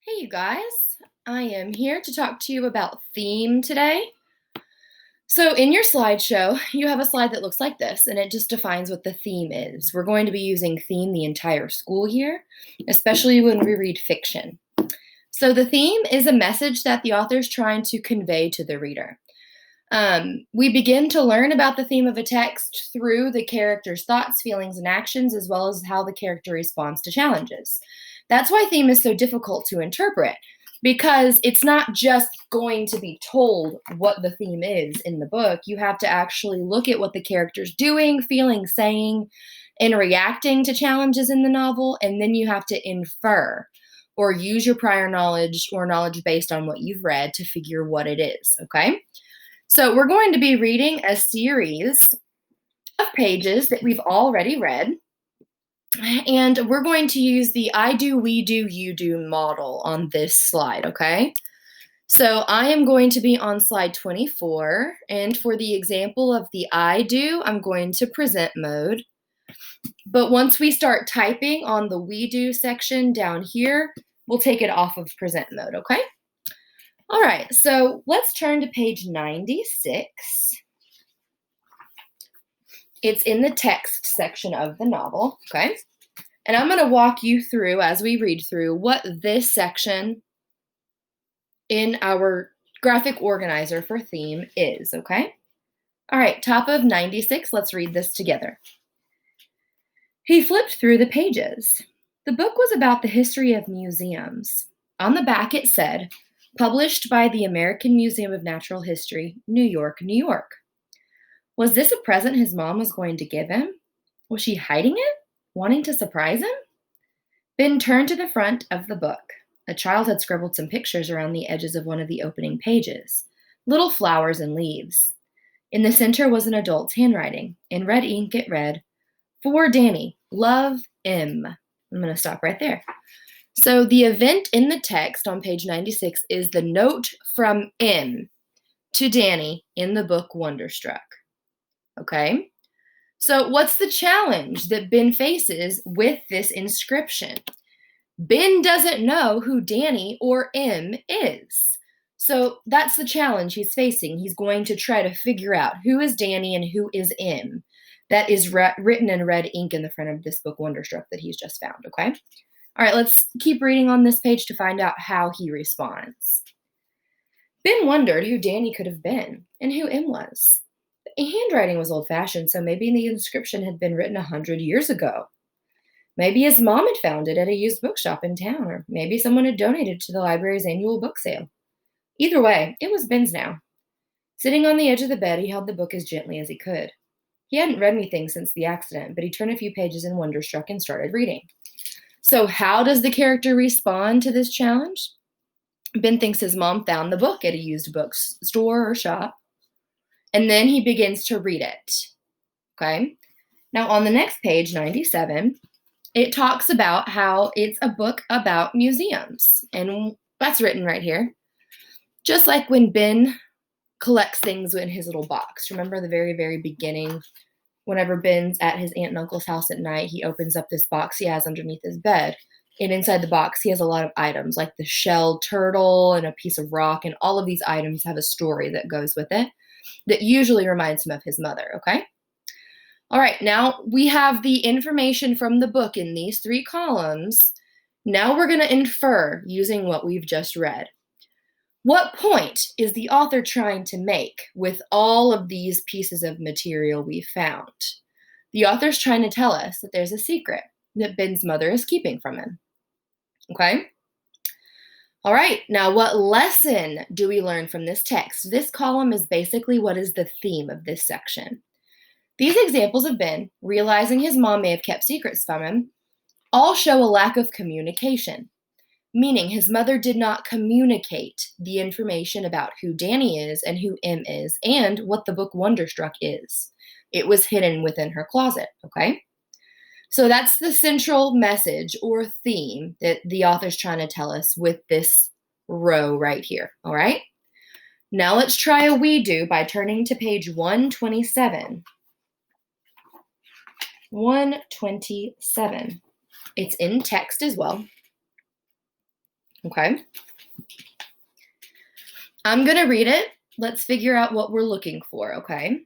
Hey, you guys. I am here to talk to you about theme today. So, in your slideshow, you have a slide that looks like this, and it just defines what the theme is. We're going to be using theme the entire school year, especially when we read fiction. So, the theme is a message that the author is trying to convey to the reader. We begin to learn about the theme of a text through the character's thoughts, feelings, and actions, as well as how the character responds to challenges. That's why theme is so difficult to interpret, because it's not just going to be told what the theme is in the book. You have to actually look at what the character's doing, feeling, saying, and reacting to challenges in the novel, and then you have to infer or use your prior knowledge or knowledge based on what you've read to figure what it is, okay? So we're going to be reading a series of pages that we've already read, and we're going to use the I do, we do, you do model on this slide, okay? So I am going to be on slide 24, and for the example of the I do, I'm going to present mode. But once we start typing on the we do section down here, we'll take it off of present mode, okay? All right, so let's turn to page 96. It's in the text section of the novel, okay? And I'm going to walk you through, as we read through, what this section in our graphic organizer for theme is, okay? All right, top of 96, let's read this together. He flipped through the pages. The book was about the history of museums. On the back it said, published by the American Museum of Natural History, New York, New York. Was this a present his mom was going to give him? Was she hiding it? Wanting to surprise him? Ben turned to the front of the book. A child had scribbled some pictures around the edges of one of the opening pages. Little flowers and leaves. In the center was an adult's handwriting. In red ink it read, For Danny, love, M. I'm going to stop right there. So the event in the text on page 96 is the note from M to Danny in the book Wonderstruck. Okay? So what's the challenge that Ben faces with this inscription? Ben doesn't know who Danny or M is. So that's the challenge he's facing. He's going to try to figure out who is Danny and who is M. That is written in red ink in the front of this book Wonderstruck that he's just found, okay? All right, let's keep reading on this page to find out how he responds. Ben wondered who Danny could have been and who M was. The handwriting was old-fashioned, so maybe the inscription had been written 100 years ago. Maybe his mom had found it at a used bookshop in town, or maybe someone had donated to the library's annual book sale. Either way, it was Ben's now. Sitting on the edge of the bed, he held the book as gently as he could. He hadn't read anything since the accident, but he turned a few pages in Wonderstruck and started reading. So how does the character respond to this challenge? Ben thinks his mom found the book at a used bookstore or shop, and then he begins to read it, okay? Now on the next page, 97, it talks about how it's a book about museums, and that's written right here. Just like when Ben collects things in his little box. Remember the very, very beginning, whenever Ben's at his aunt and uncle's house at night, he opens up this box he has underneath his bed. And inside the box, he has a lot of items, like the shelled turtle and a piece of rock, and all of these items have a story that goes with it that usually reminds him of his mother, okay? All right, now we have the information from the book in these 3 columns. Now we're going to infer using what we've just read. What point is the author trying to make with all of these pieces of material we found? The author's trying to tell us that there's a secret that Ben's mother is keeping from him. Okay? All right, now what lesson do we learn from this text? This column is basically what is the theme of this section. These examples of Ben realizing his mom may have kept secrets from him all show a lack of communication, meaning his mother did not communicate the information about who Danny is and who M is and what the book Wonderstruck is. It was hidden within her closet, okay? So that's the central message or theme that the author's trying to tell us with this row right here, all right? Now let's try a we do by turning to page 127. 127. It's in text as well. Okay? I'm going to read it. Let's figure out what we're looking for, okay?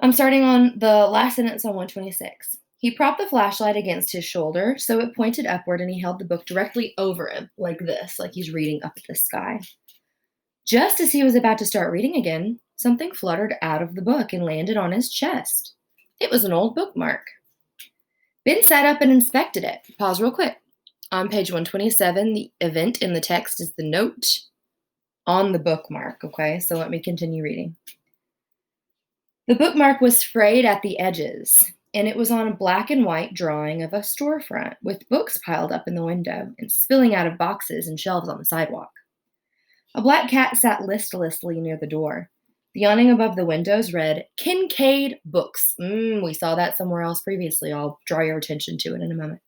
I'm starting on the last sentence on 126. He propped the flashlight against his shoulder so it pointed upward, and he held the book directly over him, like this, like he's reading up at the sky. Just as he was about to start reading again, something fluttered out of the book and landed on his chest. It was an old bookmark. Ben sat up and inspected it. Pause real quick. On page 127, the event in the text is the note on the bookmark, okay? So let me continue reading. The bookmark was frayed at the edges, and it was on a black and white drawing of a storefront with books piled up in the window and spilling out of boxes and shelves on the sidewalk. A black cat sat listlessly near the door. The awning above the windows read, Kincaid Books. We saw that somewhere else previously. I'll draw your attention to it in a moment.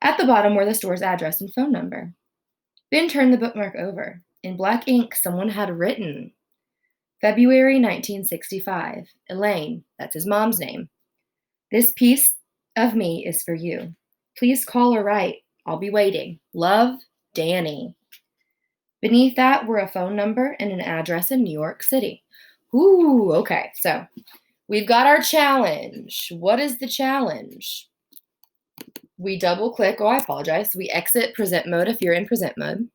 At the bottom were the store's address and phone number. Ben turned the bookmark over. In black ink, someone had written, February 1965. Elaine, that's his mom's name. This piece of me is for you. Please call or write. I'll be waiting. Love, Danny. Beneath that were a phone number and an address in New York City. Ooh, okay. So we've got our challenge. What is the challenge? We double click. Oh, I apologize. We exit present mode if you're in present mode.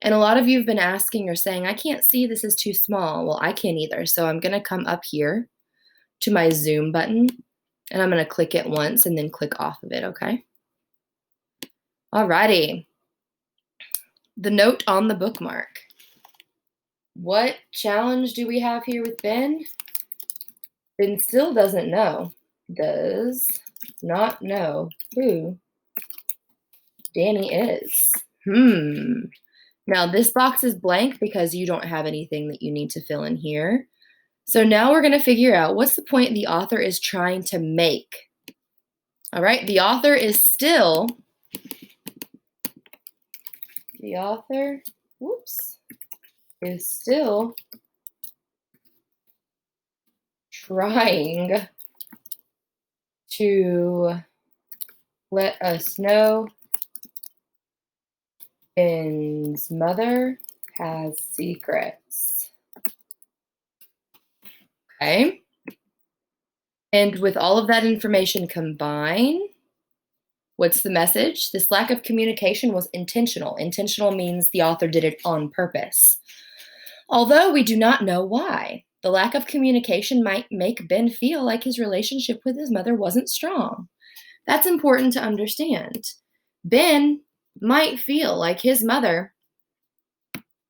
And a lot of you have been asking or saying, I can't see, this is too small. Well, I can't either. So I'm going to come up here to my zoom button and I'm going to click it once and then click off of it, okay? Alrighty. The note on the bookmark. What challenge do we have here with Ben? Ben still doesn't know. Does not know who Danny is. Now this box is blank because you don't have anything that you need to fill in here. So now we're going to figure out what's the point the author is trying to make. All right, the author is still trying to let us know Ben's mother has secrets. Okay. And with all of that information combined, what's the message? This lack of communication was intentional. Intentional means the author did it on purpose. Although we do not know why. The lack of communication might make Ben feel like his relationship with his mother wasn't strong. That's important to understand. Ben might feel like his mother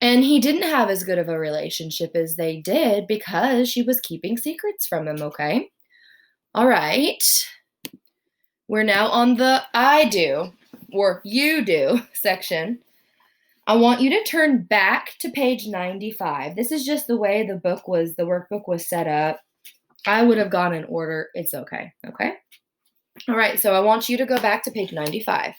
and he didn't have as good of a relationship as they did because she was keeping secrets from him, okay? All right. We're now on the I do or you do section. I want you to turn back to page 95. This is just the way the workbook was set up. I would have gone in order. It's okay. Okay. All right. So I want you to go back to page 95.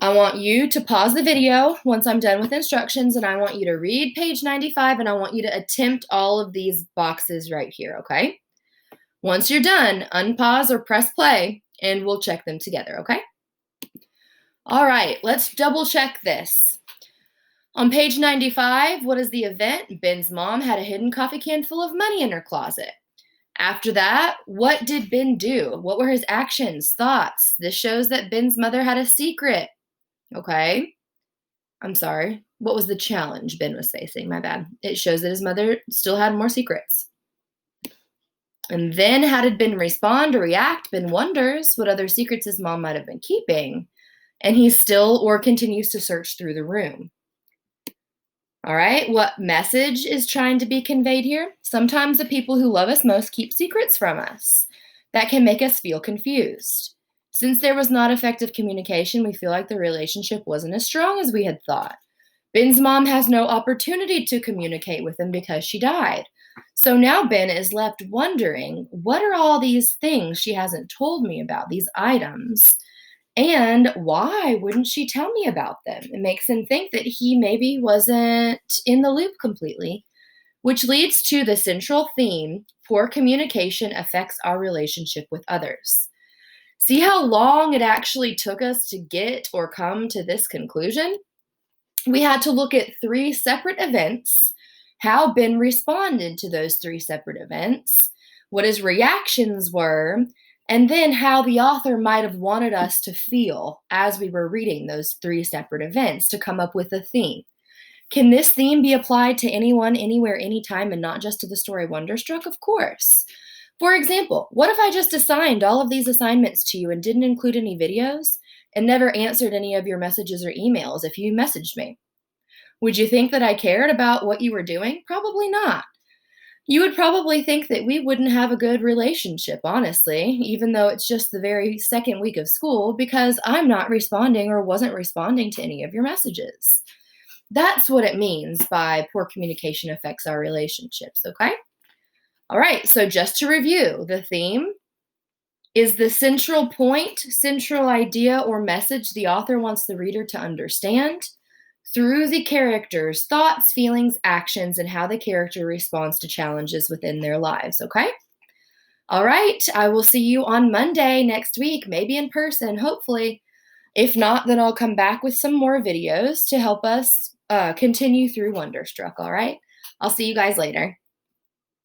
I want you to pause the video once I'm done with instructions, and I want you to read page 95, and I want you to attempt all of these boxes right here, okay? Once you're done, unpause or press play, and we'll check them together, okay? All right, let's double check this. On page 95, what is the event? Ben's mom had a hidden coffee can full of money in her closet. After that, what did Ben do? What were his actions, thoughts? This shows that Ben's mother had a secret. Okay. I'm sorry. What was the challenge Ben was facing? My bad. It shows that his mother still had more secrets. And then how did Ben respond or react? Ben wonders what other secrets his mom might have been keeping. And he still or continues to search through the room. All right. What message is trying to be conveyed here? Sometimes the people who love us most keep secrets from us. That can make us feel confused. Since there was not effective communication, we feel like the relationship wasn't as strong as we had thought. Ben's mom has no opportunity to communicate with him because she died. So now Ben is left wondering, what are all these things she hasn't told me about, these items? And why wouldn't she tell me about them? It makes him think that he maybe wasn't in the loop completely, which leads to the central theme, poor communication affects our relationship with others. See how long it actually took us to get or come to this conclusion? We had to look at three separate events, how Ben responded to those three separate events, what his reactions were, and then how the author might have wanted us to feel as we were reading those three separate events to come up with a theme. Can this theme be applied to anyone, anywhere, anytime, and not just to the story Wonderstruck? Of course. For example, what if I just assigned all of these assignments to you and didn't include any videos and never answered any of your messages or emails if you messaged me? Would you think that I cared about what you were doing? Probably not. You would probably think that we wouldn't have a good relationship, honestly, even though it's just the very second week of school, because I'm not responding or wasn't responding to any of your messages. That's what it means by poor communication affects our relationships, okay? All right, so just to review, the theme is the central point, central idea, or message the author wants the reader to understand through the characters' thoughts, feelings, actions, and how the character responds to challenges within their lives, okay? All right, I will see you on Monday next week, maybe in person, hopefully. If not, then I'll come back with some more videos to help us continue through Wonderstruck, all right? I'll see you guys later.